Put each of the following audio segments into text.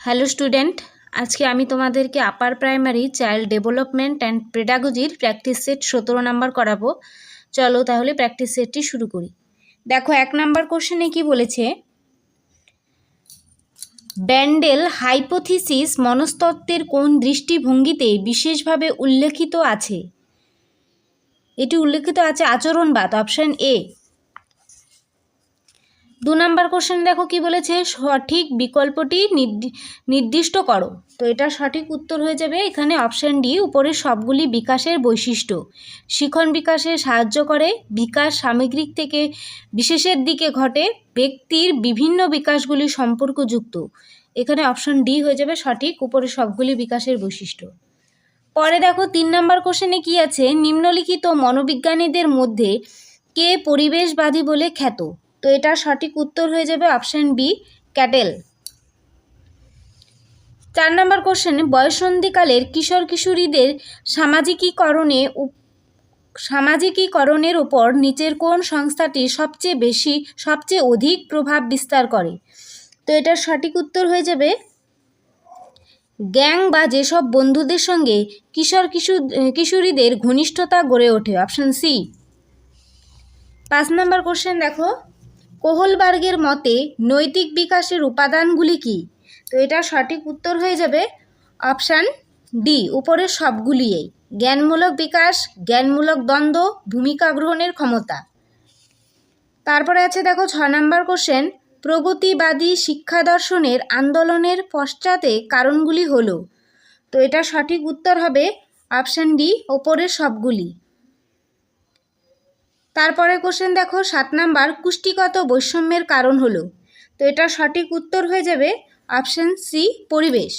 Hello student, আজকে আমি তোমাদেরকে upper primary child development and পেডাগজির প্র্যাকটিস সেট 17 নাম্বার করাবো। চলো তাহলে প্র্যাকটিস সেটটি শুরু করি। দেখো 1 নাম্বার কোশ্চেনে কি বলেছে, ব্যান্ডেল হাইপোথিসিস মনস্তত্ত্বের কোন দৃষ্টিভঙ্গিতে বিশেষভাবে উল্লেখিত আছে? এটি উল্লেখিত আছে আচরণবাদ, অপশন এ। 2 নাম্বার কোশ্চেন দেখো কি বলেছে, সঠিক বিকল্পটি নির্দিষ্ট করো। তো এটা সঠিক উত্তর হয়ে যাবে এখানে অপশন ডি, উপরের সবগুলি বিকাশের বৈশিষ্ট্য। শিখন বিকাশে সাহায্য করে, বিকাশ সামগ্রিক থেকে বিশেষের দিকে ঘটে, ব্যক্তির বিভিন্ন বিকাশগুলি সম্পর্কযুক্ত। এখানে অপশন ডি হয়ে যাবে সঠিক, উপরের সবগুলি বিকাশের বৈশিষ্ট্য। পরে দেখো 3 নাম্বার কোশ্চেনে কি আছে, নিম্নলিখিত মনোবিজ্ঞানীদের মধ্যে কে পরিবেশবাদী বলে খ্যাত? তো এটা সঠিক উত্তর হয়ে যাবে অপশন বি, ক্যাটেল। 4 নম্বর কোশ্চেন, বয়ঃসন্ধিকালের কিশোর কিশোরীদের সামাজিকীকরণের উপর নিচের কোন সংস্থাটি সবচেয়ে অধিক প্রভাব বিস্তার করে? তো এটার সঠিক উত্তর হয়ে যাবে গ্যাং বা যেসব বন্ধুদের সঙ্গে কিশোরীদের ঘনিষ্ঠতা গড়ে ওঠে, অপশন সি। 5 নম্বর কোশ্চেন দেখো, কোহলবার্গের মতে নৈতিক বিকাশের উপাদানগুলি কি? তো এটা সঠিক উত্তর হয়ে যাবে অপশান ডি, উপরের সবগুলিই। জ্ঞানমূলক বিকাশ, জ্ঞানমূলক দ্বন্দ্ব, ভূমিকা গ্রহণের ক্ষমতা। তারপরে আছে দেখো 6 নম্বর কোশ্চেন, প্রগতিবাদী শিক্ষা দর্শনের আন্দোলনের পশ্চাতে কারণগুলি হলো। তো এটা সঠিক উত্তর হবে অপশান ডি, উপরের সবগুলি। তারপরে কোশ্চেন দেখো 7 নাম্বার, কুষ্টিগত বৈষম্যের কারণ হলো। তো এটা সঠিক উত্তর হয়ে যাবে অপশন সি, পরিবেশ।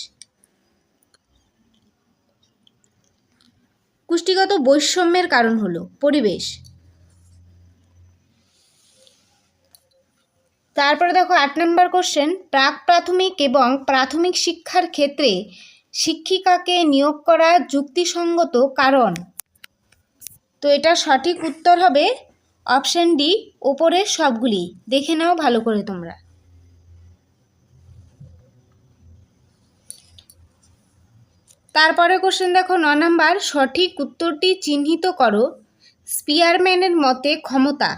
কুষ্টিগত বৈষম্যের কারণ হলো পরিবেশ। তারপরে দেখো 8 নাম্বার কোশ্চেন, প্রাক প্রাথমিক এবং প্রাথমিক শিক্ষার ক্ষেত্রে শিক্ষিকাকে নিয়োগ করা যুক্তিসঙ্গত কারণ। তো এটা সঠিক উত্তর হবে অপশন ডি, উপরের সবগুলি। দেখে নাও ভালো করে তোমরা। তারপরে কোশ্চেন দেখো 9 নাম্বার, সঠিক উত্তরটি চিহ্নিত করো। স্পিয়ারম্যানের মতে ক্ষমতা।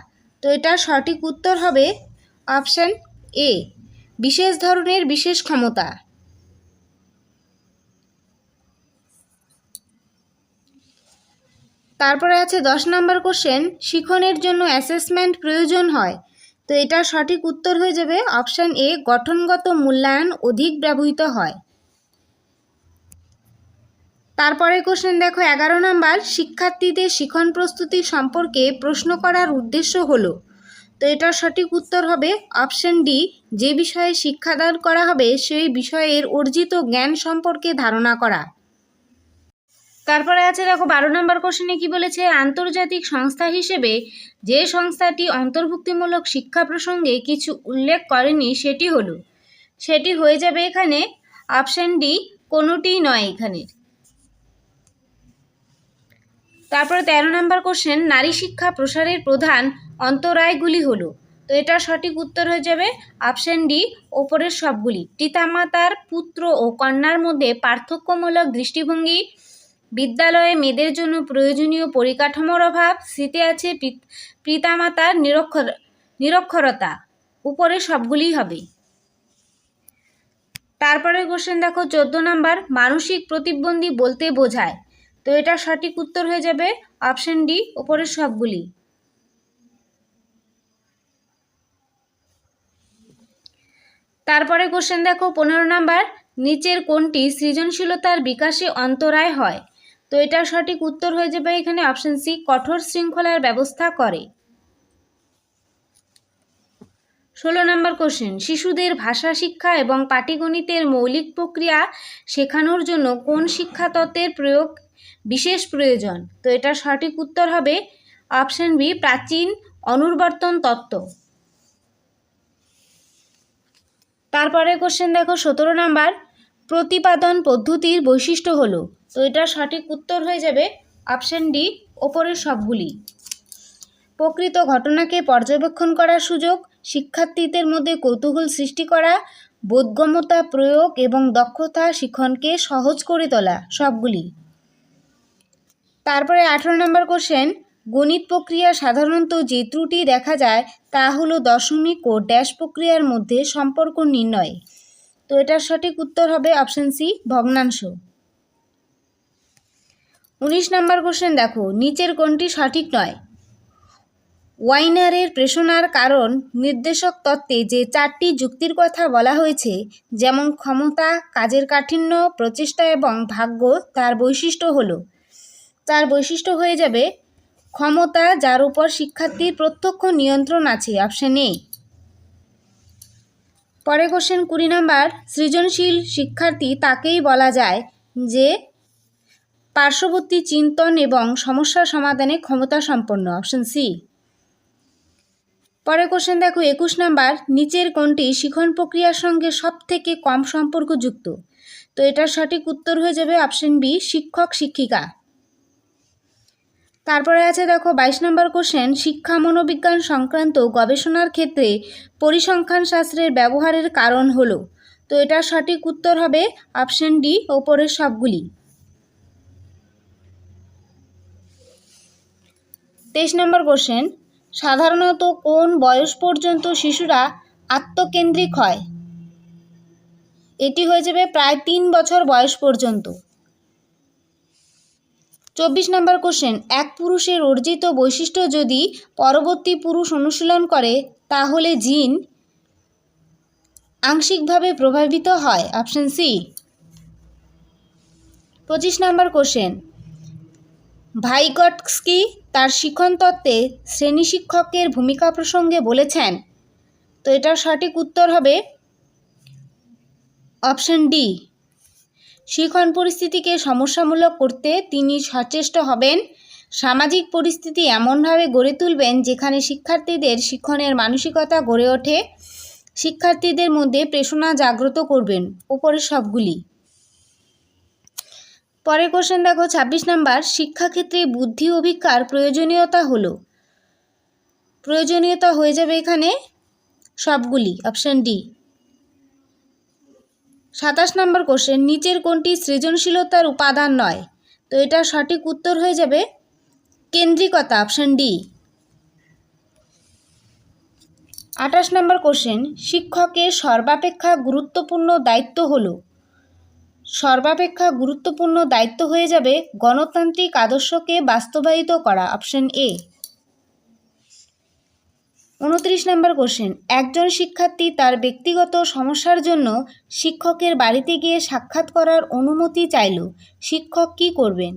তো এটা সঠিক উত্তর হবে অপশন এ, বিশেষ ধরনের বিশেষ ক্ষমতা। তারপরে আছে 10 নাম্বার কোশ্চেন, শিখনের জন্য অ্যাসেসমেন্ট প্রয়োজন হয়। তো এটা সঠিক উত্তর হয়ে যাবে অপশন এ, গঠনগত মূল্যায়ন অধিক ব্যবহৃত হয়। তারপরে কোশ্চেন দেখো 11 নাম্বার, শিক্ষার্থীদের শিখন প্রস্তুতি সম্পর্কে প্রশ্ন করার উদ্দেশ্য হলো। তো এটা সঠিক উত্তর হবে অপশন ডি, যে বিষয়ে শিক্ষাদান করা হবে সেই বিষয়ের অর্জিত জ্ঞান সম্পর্কে ধারণা করা। তারপরে আছে দেখো 12 নম্বর কোশ্চেনে কি বলেছে, আন্তর্জাতিক সংস্থা হিসেবে যে সংস্থাটি অন্তর্ভুক্তিমূলক শিক্ষা প্রসঙ্গে কিছু উল্লেখ করেনি সেটি হয়ে যাবে এখানে অপশন ডি, কোনোটিই নয় এখানে। তারপরে 13 নম্বর কোশ্চেন, নারী শিক্ষা প্রসারের প্রধান অন্তরায়গুলি হলো। তো এটা সঠিক উত্তর হয়ে যাবে অপশন ডি, ওপরের সবগুলি। পিতামাতার পুত্র ও কন্যার মধ্যে পার্থক্যমূলক দৃষ্টিভঙ্গি, বিদ্যালয়ে মেয়েদের জন্য প্রয়োজনীয় পরিকাঠামোর অভাব, শীতে আছে পিতামাতার নিরক্ষরতা, উপরের সবগুলিই হবে। তারপরে কোশ্চেন দেখো 14 নম্বর, মানসিক প্রতিবন্ধী বলতে বোঝায়। তো এটা সঠিক উত্তর হয়ে যাবে অপশন ডি, উপরের সবগুলি। তারপরে কোশ্চেন দেখো 15 নাম্বার, নিচের কোনটি সৃজনশীলতার বিকাশে অন্তরায় হয়? তো এটা সঠিক উত্তর হয়ে যাবে এখানে অপশন সি, কঠোর শৃঙ্খলার ব্যবস্থা করে। 16 নম্বর কোশ্চেন, শিশুদের ভাষা শিক্ষা এবং পাটিগণিতের মৌলিক প্রক্রিয়া শেখানোর জন্য কোন শিক্ষা তত্ত্বের বিশেষ প্রয়োজন? তো এটা সঠিক উত্তর হবে অপশন বি, প্রাচীন অনুবর্তন তত্ত্ব। তারপরে কোশ্চেন দেখো 17 নাম্বার, প্রতিপাদন পদ্ধতির বৈশিষ্ট্য হলো। তো এটা সঠিক উত্তর হয়ে যাবে অপশন ডি, ওপরের সবগুলি। প্রকৃত ঘটনাকে পর্যবেক্ষণ করার সুযোগ, শিক্ষার্থীদের মধ্যে কৌতূহল সৃষ্টি করা, বোধগম্যতা, প্রয়োগ এবং দক্ষতা শিক্ষণকে সহজ করে তোলা, সবগুলি। তারপরে 18 নম্বর কোশ্চেন, গণিত প্রক্রিয়া সাধারণত যে ত্রুটি দেখা যায় তা হলো দশমিক ও ড্যাশ প্রক্রিয়ার মধ্যে সম্পর্ক নির্ণয়। তো এটার সঠিক উত্তর হবে অপশন সি, ভগ্নাংশ। 19 নম্বর কোশ্চেন দেখো, নিচের কোনটি সঠিক নয়? ওয়াইনারের প্রেষণার কারণ নির্দেশক তত্ত্বে যে 4টি যুক্তির কথা বলা হয়েছে, যেমন ক্ষমতা, কাজের কাঠিন্য, প্রচেষ্টা এবং ভাগ্য, তার বৈশিষ্ট্য হয়ে যাবে ক্ষমতা, যার উপর শিক্ষার্থীর প্রত্যক্ষ নিয়ন্ত্রণ আছে, অপশন এ। পরে কোশ্চেন 20 নম্বর, সৃজনশীল শিক্ষার্থী তাকেই বলা যায় যে পার্শ্ববর্তী চিন্তন এবং সমস্যা সমাধানে ক্ষমতা সম্পন্ন, অপশন সি। পরে কোশ্চেন দেখো 21 নম্বর, নিচের কোনটি শিখন প্রক্রিয়ার সঙ্গে সবথেকে কম সম্পর্কযুক্ত? তো এটার সঠিক উত্তর হয়ে যাবে অপশন বি, শিক্ষক শিক্ষিকা। তারপরে আছে দেখো 22 নম্বর কোশ্চেন, শিক্ষা মনোবিজ্ঞান সংক্রান্ত গবেষণার ক্ষেত্রে পরিসংখ্যান শাস্ত্রের ব্যবহারের কারণ হলো। তো এটার সঠিক উত্তর হবে অপশন ডি, ওপরের সবগুলি। 23 নম্বর কোশ্চেন, সাধারণত কোন বয়স পর্যন্ত শিশুরা আত্মকেন্দ্রিক হয়? এটি হয়ে যাবে প্রায় 3 বছর বয়স পর্যন্ত। 24 নম্বর কোশ্চেন, এক পুরুষের অর্জিত বৈশিষ্ট্য যদি পরবর্তী পুরুষ অনুশীলন করে তাহলে জিন আংশিকভাবে প্রভাবিত হয়, অপশন সি। 25 নম্বর কোশ্চেন, ভাইগটস্কি তার শিখন তত্ত্বে শ্রেণী শিক্ষকের ভূমিকা প্রসঙ্গে বলেছেন। তো এটার সঠিক উত্তর হবে অপশন ডি, শিখন পরিস্থিতিকে সমস্যামূলক করতে তিনি সচেষ্ট হবেন, সামাজিক পরিস্থিতি এমনভাবে গড়ে তুলবেন যেখানে শিক্ষার্থীদের শিক্ষণের মানসিকতা গড়ে ওঠে, শিক্ষার্থীদের মধ্যে প্রেরণা জাগ্রত করবেন, উপরের সবগুলি। পরে কোশ্চেন দেখো 26 নম্বর, শিক্ষাক্ষেত্রে বুদ্ধি অভিজ্ঞার প্রয়োজনীয়তা হয়ে যাবে এখানে সবগুলি, অপশন ডি। 27 নম্বর কোশ্চেন, নিচের কোনটি সৃজনশীলতার উপাদান নয়? তো এটা সঠিক উত্তর হয়ে যাবে কেন্দ্রিকতা, অপশন ডি। 28 নম্বর কোশ্চেন, শিক্ষকের সর্বাপেক্ষা গুরুত্বপূর্ণ দায়িত্ব হয়ে যাবে গণতান্ত্রিক আদর্শকে বাস্তবায়িত করা, অপশন এ। 29 নম্বর কোশ্চেন, একজন শিক্ষার্থী তার ব্যক্তিগত সমস্যার জন্য শিক্ষকের বাড়িতে গিয়ে সাক্ষাৎ করার অনুমতি চাইল, শিক্ষক কী করবেন?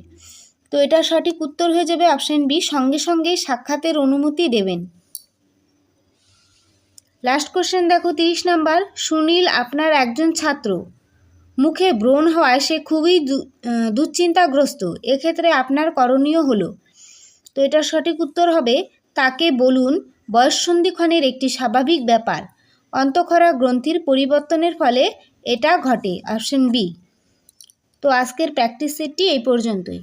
তো এটা সঠিক উত্তর হয়ে যাবে অপশন বি, সঙ্গে সঙ্গেই সাক্ষাতের অনুমতি দেবেন। লাস্ট কোশ্চেন দেখো 30 নম্বর, সুনীল আপনার একজন ছাত্র, মুখে ব্রণ হওয়ায় সে খুবই দুশ্চিন্তাগ্রস্ত, এক্ষেত্রে আপনার করণীয় হলো। তো এটার সঠিক উত্তর হবে তাকে বলুন বয়ঃসন্ধিক্ষণের একটি স্বাভাবিক ব্যাপার, অন্তঃক্ষরা গ্রন্থির পরিবর্তনের ফলে এটা ঘটে, অপশন বি। তো আজকের প্র্যাকটিস সেটটি এই পর্যন্তই।